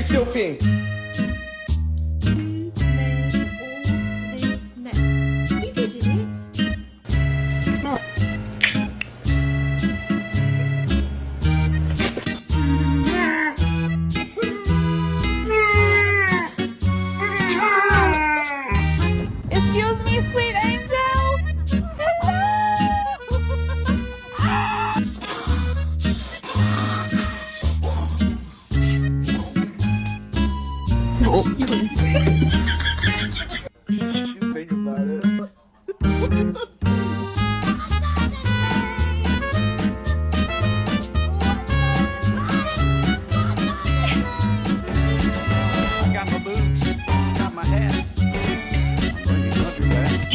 still pink? Who made all this mess? You did it. Smell it. Excuse me, sweet angel. Hello. She's thinking about it.